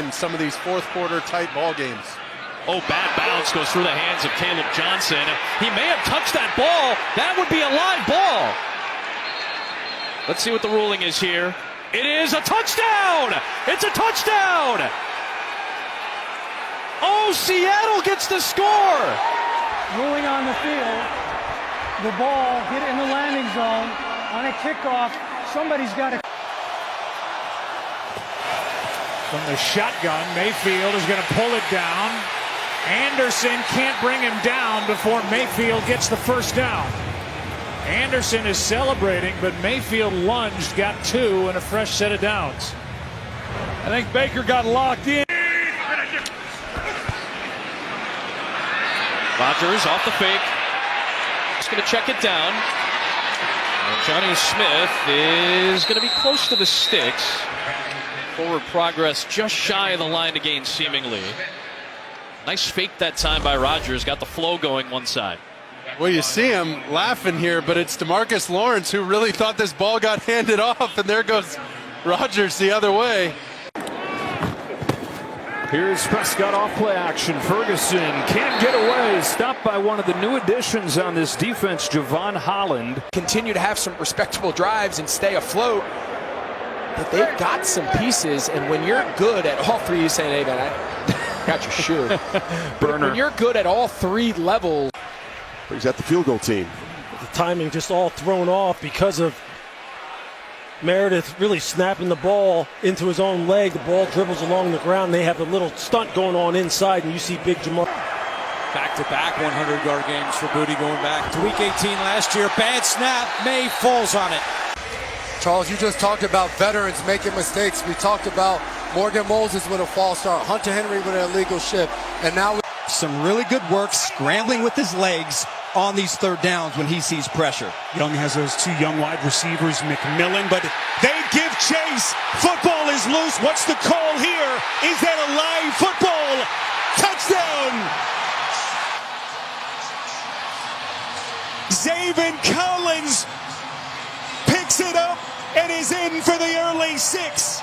in some of these fourth quarter tight ball games. Oh, bad bounce goes through the hands of Caleb Johnson. He may have touched that ball. That would be a live ball. Let's see what the ruling is here. It is a touchdown! It's a touchdown! Oh, Seattle gets the score! Ruling on the field. The ball hit in the landing zone on a kickoff. Somebody's got to. From the shotgun, Mayfield is going to pull it down. Anderson can't bring him down before Mayfield gets the first down. Anderson is celebrating, but Mayfield lunged, got two, and a fresh set of downs. I think Baker got locked in. Rodgers off the fake. Just going to check it down. And Johnny Smith is going to be close to the sticks. Forward progress just shy of the line to gain, seemingly. Nice fake that time by Rodgers. Got the flow going one side. Well, you see him laughing here, but it's DeMarcus Lawrence who really thought this ball got handed off, and there goes Rodgers the other way. Here's Prescott off play action. Ferguson can't get away. Stopped by one of the new additions on this defense, Javon Holland. Continue to have some respectable drives and stay afloat. But they've got some pieces, and when you're good at all three, you say, hey, man, I got your shoe. Burner. When you're good at all three levels. Brings out the field goal team. The timing just all thrown off because of Meredith really snapping the ball into his own leg. The ball dribbles along the ground. They have a little stunt going on inside, and you see big Jamar. Back-to-back 100-yard games for Booty going back to Week 18 last year. Bad snap. May falls on it. Charles, you just talked about veterans making mistakes. We talked about Morgan Moses with a false start, Hunter Henry with an illegal shift, and now some really good work scrambling with his legs on these third downs when he sees pressure. Young has those two young wide receivers, McMillan, but they give chase. Football is loose. What's the call here? Is that a live football? Touchdown! Zaven Collins picks it up and is in for the early 6.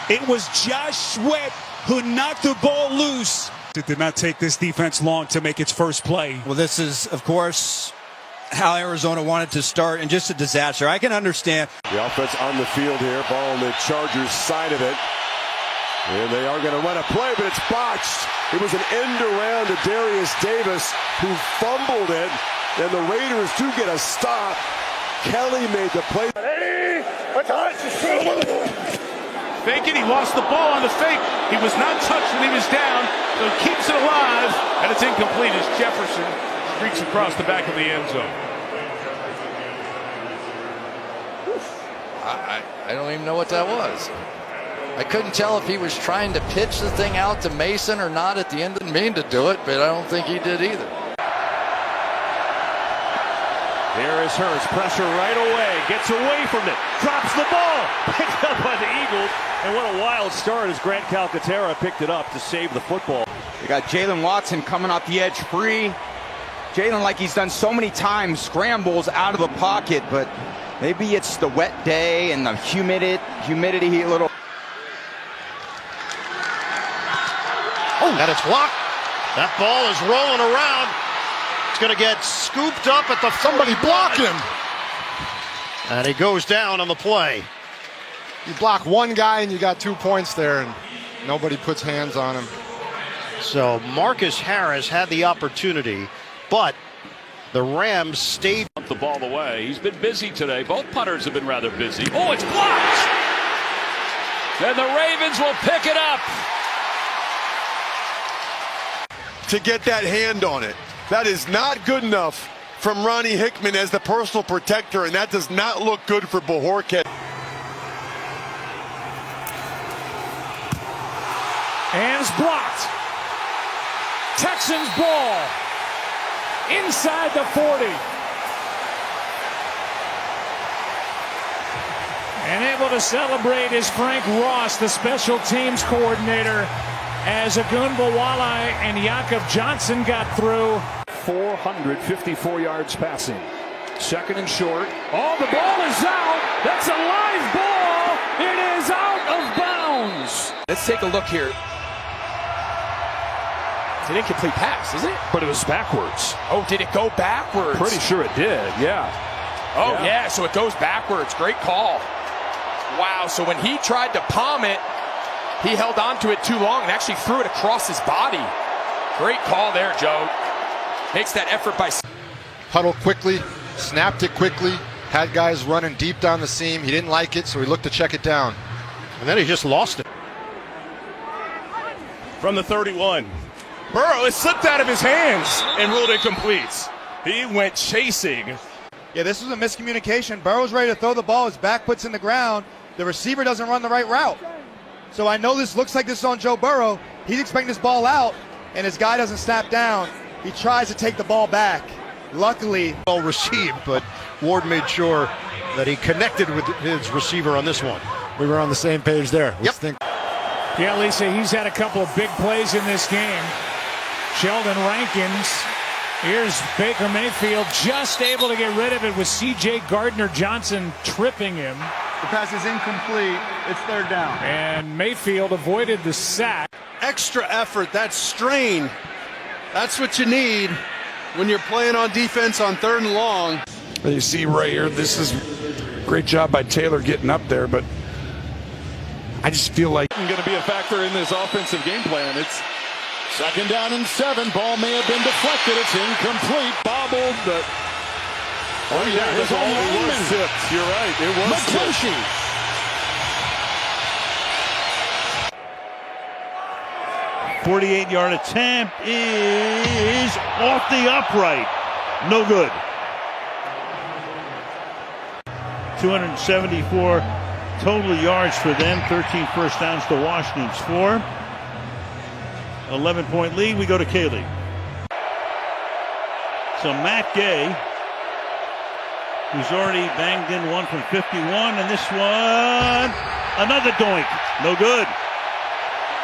It was Josh Sweat who knocked the ball loose. It did not take this defense long to make its first play. Well, this is, of course, how Arizona wanted to start, and just a disaster. I can understand. The offense on the field here, ball on the Chargers side of it. And they are going to run a play, but it's botched. It was an end around to Darius Davis, who fumbled it, and the Raiders do get a stop. Kelly made the play. Fake it, he lost the ball on the fake. He was not touched when he was down, so he keeps it alive, and it's incomplete as Jefferson streaks across the back of the end zone. I don't even know what that was. I couldn't tell if he was trying to pitch the thing out to Mason or not at the end. Didn't mean to do it, but I don't think he did either. There is Hurst, pressure right away, gets away from it, drops the ball, picked up by the Eagles, and what a wild start as Grant Calcaterra picked it up to save the football. We got Jalen Watson coming off the edge free. Jalen, like he's done so many times, scrambles out of the pocket, but maybe it's the wet day and the humidity a little. Oh, and it's blocked. That ball is rolling around. It's going to get scooped up at the... Somebody block him. And he goes down on the play. you block one guy and you got 2 points there, and nobody puts hands on him. So Marcus Harris had the opportunity, but the Rams stayed the ball away. He's been busy today. Both punters have been rather busy. Oh, it's blocked! And the Ravens will pick it up. To get that hand on it. That is not good enough from Ronnie Hickman as the personal protector, and that does not look good for Bojorquez. Hands blocked. Texans ball. Inside the 40. And able to celebrate is Frank Ross, the special teams coordinator, as Agunbowale and Jakob Johnson got through. 454 yards passing. Second and short. Oh, the ball is out. That's a live ball. It is out of bounds. Let's take a look here. It's an incomplete pass, isn't it? But it was backwards. Oh, did it go backwards? Pretty sure it did, yeah. Oh, yeah, so it goes backwards. Great call. Wow, so when he tried to palm it, he held on to it too long and actually threw it across his body. Great call there, Joe. Makes that effort by... Huddled quickly, snapped it quickly, had guys running deep down the seam. He didn't like it, so he looked to check it down. And then he just lost it. From the 31. Burrow, it slipped out of his hands and ruled incomplete. He went chasing. Yeah, this was a miscommunication. Burrow's ready to throw the ball. His back puts in the ground. The receiver doesn't run the right route. So I know this looks like this is on Joe Burrow. He's expecting this ball out, and his guy doesn't snap down. He tries to take the ball back. Luckily, well received, but Ward made sure that he connected with his receiver on this one. We were on the same page there. Yep. Yeah, Lisa, he's had a couple of big plays in this game. Sheldon Rankins. Here's Baker Mayfield, just able to get rid of it with C.J. Gardner-Johnson tripping him. The pass is incomplete. It's third down. And Mayfield avoided the sack. Extra effort, that strain. That's what you need when you're playing on defense on 3rd and long. You see right here, this is great job by Taylor getting up there, but I just feel like going to be a factor in this offensive game plan. It's 2nd down and 7. Ball may have been deflected. It's incomplete. Bobbled. But oh yeah, it was tipped. You're right. It was tipped. 48-yard attempt is off the upright. No good. 274 total yards for them. 13 first downs to Washington's 4. 11-point lead. We go to Kaylee. So Matt Gay, who's already banged in one from 51, and this one, another doink. No good.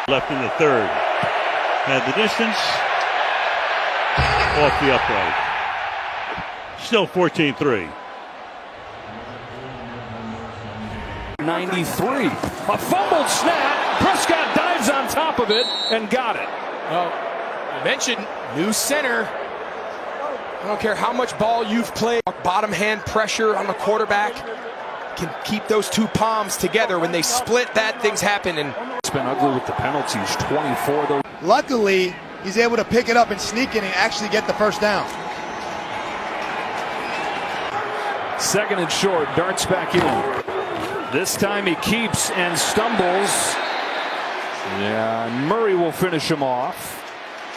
Left in the 3rd. Had the distance. Off the upright. Still 14-3. 93. A fumbled snap. Prescott dives on top of it and got it. Well, I mentioned new center. I don't care how much ball you've played. Bottom hand pressure on the quarterback. Can keep those two palms together. When they split, bad things happen. And it's been ugly with the penalties. 24 though. Luckily, he's able to pick it up and sneak in and actually get the first down. 2nd and short. Darts back in. This time he keeps and stumbles. Yeah, Murray will finish him off.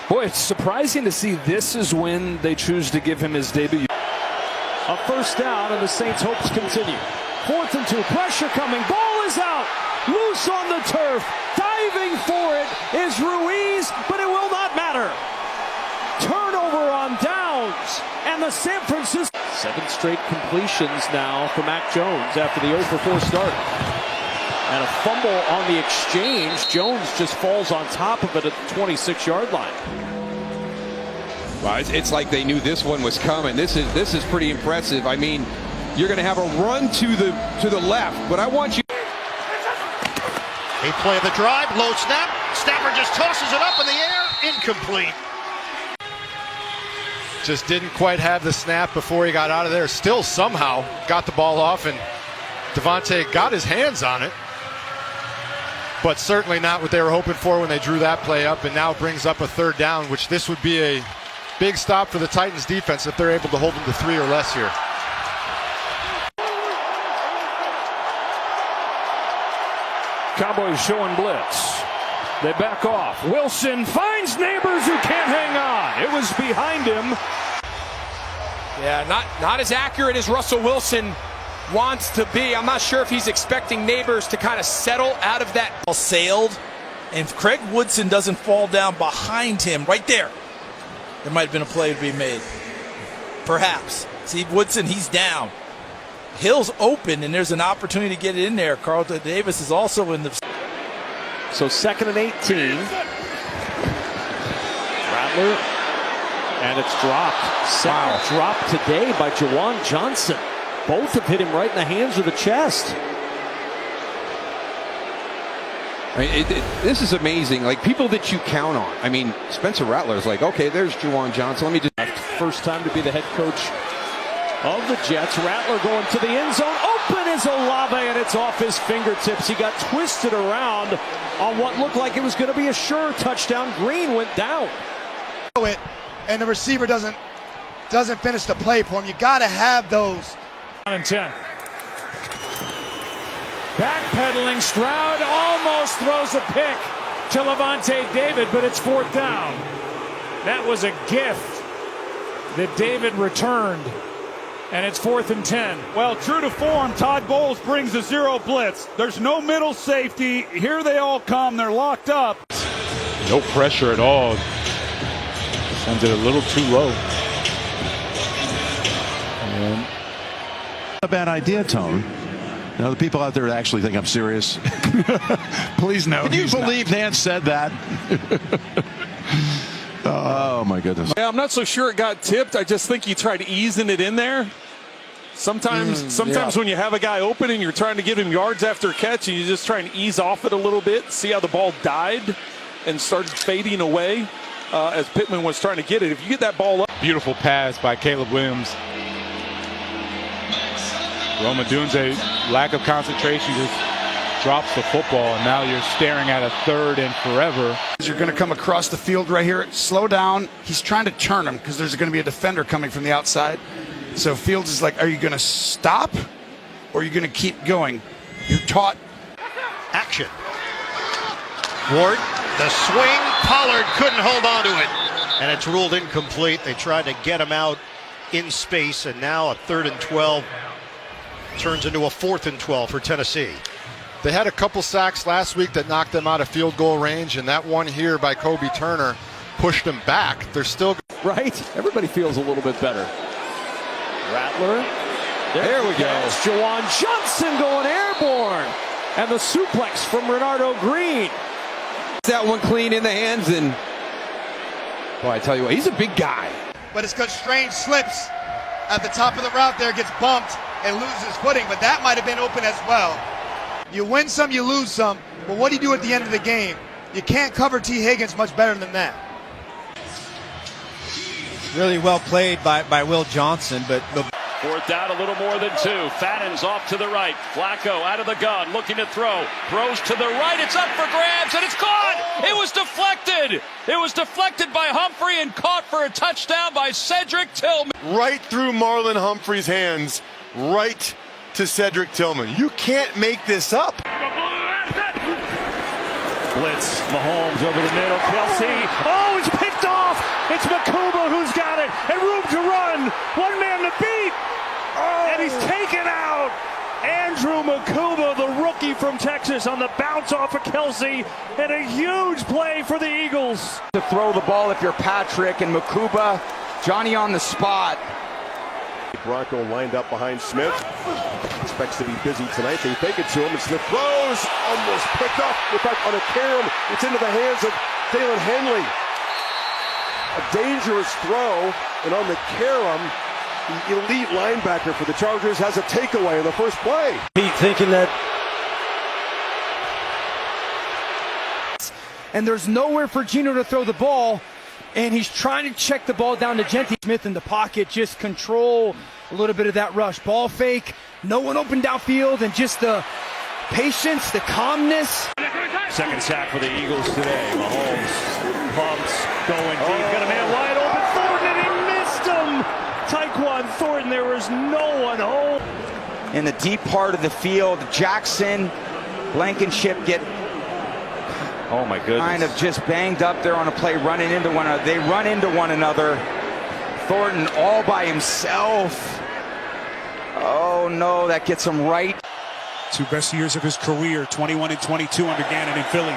Boy, it's surprising to see this is when they choose to give him his debut. A first down, and the Saints' hopes continue. 4th and 2, pressure coming, ball is out, loose on the turf, diving for it is Ruiz, but it will not matter. Turnover on downs, and the San Francisco... 7 straight completions now for Mac Jones after the 0 for 4 start. And a fumble on the exchange. Jones just falls on top of it at the 26-yard line. Well, it's like they knew this one was coming. This is pretty impressive. I mean, you're going to have a run to the left, but I want you. He play the drive, low snap. Snapper just tosses it up in the air, incomplete. Just didn't quite have the snap before he got out of there. Still somehow got the ball off, and Devontae got his hands on it. But certainly not what they were hoping for when they drew that play up, and now brings up a 3rd down, which this would be a big stop for the Titans defense if they're able to hold them to 3 or less here. Cowboys showing blitz. They back off. Wilson finds Neighbors who can't hang on. It was behind him. Yeah, not as accurate as Russell Wilson wants to be. I'm not sure if he's expecting Neighbors to kind of settle out of that. Sailed, and if Craig Woodson doesn't fall down behind him right there might have been a play to be made. Perhaps. See, Woodson, he's down. Hill's open, and there's an opportunity to get it in there. Carlton Davis is also in the... So 2nd and 18. Rattler, and it's dropped. Second drop today by Jawan Johnson. Both have hit him right in the hands or the chest. I mean, this is amazing. Like, people that you count on. I mean, Spencer Rattler's like, okay, there's Juwan Johnson. Let me just... First time to be the head coach of the Jets. Rattler going to the end zone. Open is Olave, and it's off his fingertips. He got twisted around on what looked like it was going to be a sure touchdown. Green went down. And the receiver doesn't finish the play for him. You got to have those. 10. Backpedaling, Stroud almost throws a pick to Levante David, but it's 4th down. That was a gift that David returned, and it's 4th and 10. Well, true to form, Todd Bowles brings a zero blitz. There's no middle safety. Here they all come. They're locked up. No pressure at all. Sends it a little too low. And a bad idea, Tone. You know, the people out there that actually think I'm serious. Please no. Can you believe Nance said that? Oh my goodness. Yeah, I'm not so sure it got tipped. I just think he tried easing it in there. Sometimes when you have a guy open and you're trying to give him yards after a catch, and you just try and ease off it a little bit, see how the ball died and started fading away as Pittman was trying to get it. If you get that ball up. Beautiful pass by Caleb Williams. Rome Odunze, lack of concentration, just drops the football, and now you're staring at a 3rd and forever. You're going to come across the field right here. Slow down. He's trying to turn him because there's going to be a defender coming from the outside. So Fields is like, are you going to stop or are you going to keep going? You're taught. Action. Ward, the swing. Pollard couldn't hold on to it, and it's ruled incomplete. They tried to get him out in space, and now a 3rd and 12 turns into a 4th and 12 for Tennessee. They had a couple sacks last week that knocked them out of field goal range, and that one here by Kobe Turner pushed them back. They're still... Right? Everybody feels a little bit better. Rattler. There we go. Juwan Johnson going airborne. And the suplex from Renardo Green. That one clean in the hands, and... Boy, I tell you what, he's a big guy. But it's because Strange slips at the top of the route there, gets bumped, and loses footing. But that might have been open as well. You win some, you lose some, but what do you do at the end of the game? You can't cover T. Higgins much better than that. Really well played by Will Johnson, but... 4th down, a little more than 2. Fadden's off to the right. Flacco out of the gun, looking to throw. Throws to the right, it's up for grabs, and it's caught! It was deflected! It was deflected by Humphrey and caught for a touchdown by Cedric Tillman. Right through Marlon Humphrey's hands, right to Cedric Tillman. You can't make this up. Blitz, Mahomes over the middle, Kelsey. Oh, it's picked off! It's Makuba who's got it, and room to run. One man to beat, and he's taken out. Andrew Makuba, the rookie from Texas, on the bounce off of Kelsey, and a huge play for the Eagles. To throw the ball if you're Patrick, and Makuba, Johnny on the spot. Bronco lined up behind Smith. Expects to be busy tonight. They fake it to him, and Smith throws. Almost picked up. In fact, on a carom, it's into the hands of Dalen Henley. A dangerous throw, and on the carom, the elite linebacker for the Chargers has a takeaway in the first play. Pete thinking that. And there's nowhere for Gino to throw the ball. And he's trying to check the ball down to Gentry. Smith in the pocket, just control a little bit of that rush. Ball fake, no one open downfield, and just the patience, the calmness. Second sack for the Eagles today. Mahomes pumps, going deep, got a man wide open. Thornton, and he missed him. Tyquan Thornton, there was no one home. In the deep part of the field, Jackson, Blankenship get... Oh my goodness. Kind of just banged up there on a play, running into one another. They run into one another. Thornton all by himself. Oh no, that gets him right. 2 best years of his career, 21 and 22 under Gannon in Philly.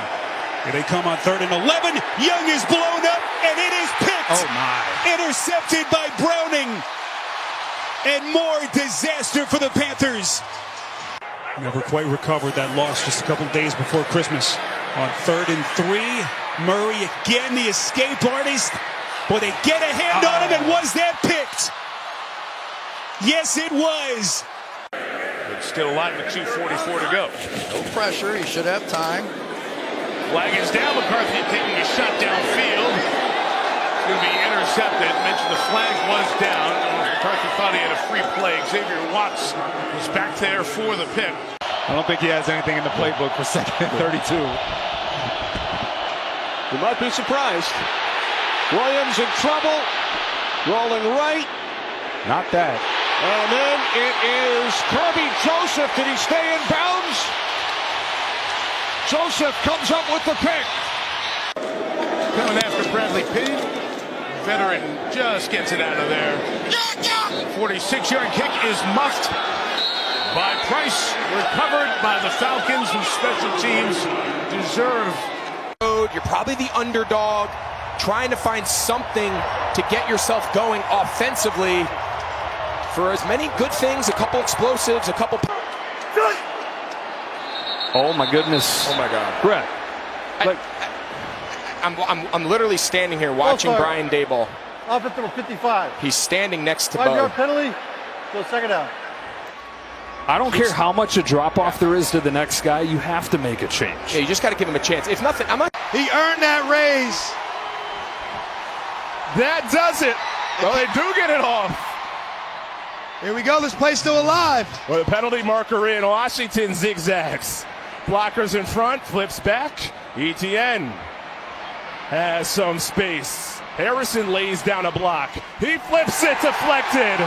Here they come on 3rd and 11. Young is blown up, and it is picked. Oh my. Intercepted by Browning. And more disaster for the Panthers. Never quite recovered that loss just a couple days before Christmas. On 3rd and 3, Murray again, the escape artist. Boy, they get a hand on him, and was that picked? Yes, it was. But still alive with 2:44 to go. No pressure. He should have time. Flag is down. McCarthy taking a shot downfield. It's going to be intercepted. Mentioned the flag was down. McCarthy thought he had a free play. Xavier Watts was back there for the pick. I don't think he has anything in the playbook for second and 32. You might be surprised. Williams in trouble. Rolling right. Not that. And then it is Kirby Joseph. Did he stay in bounds? Joseph comes up with the pick. Coming after Bradley Payne. Veteran just gets it out of there. 46-yard kick is muffed by Price. Recovered by the Falcons, whose special teams deserve. You're probably the underdog, trying to find something to get yourself going offensively. For as many good things, a couple explosives, a couple. Oh my goodness! Oh my God, Brett. I'm literally standing here watching Brian Daboll. Offensive number 55. He's standing next to 5-yard Bo. penalty. Go second down. I don't care how much a drop off there is to the next guy. You have to make a change. Yeah, you just got to give him a chance. If nothing, I'm not. He earned that raise. That does it. Well, they do get it off. Here we go. This play's still alive. Well, the penalty marker in. Washington zigzags. Blockers in front. Flips back. ETN has some space. Harrison lays down a block. He flips it. Deflected.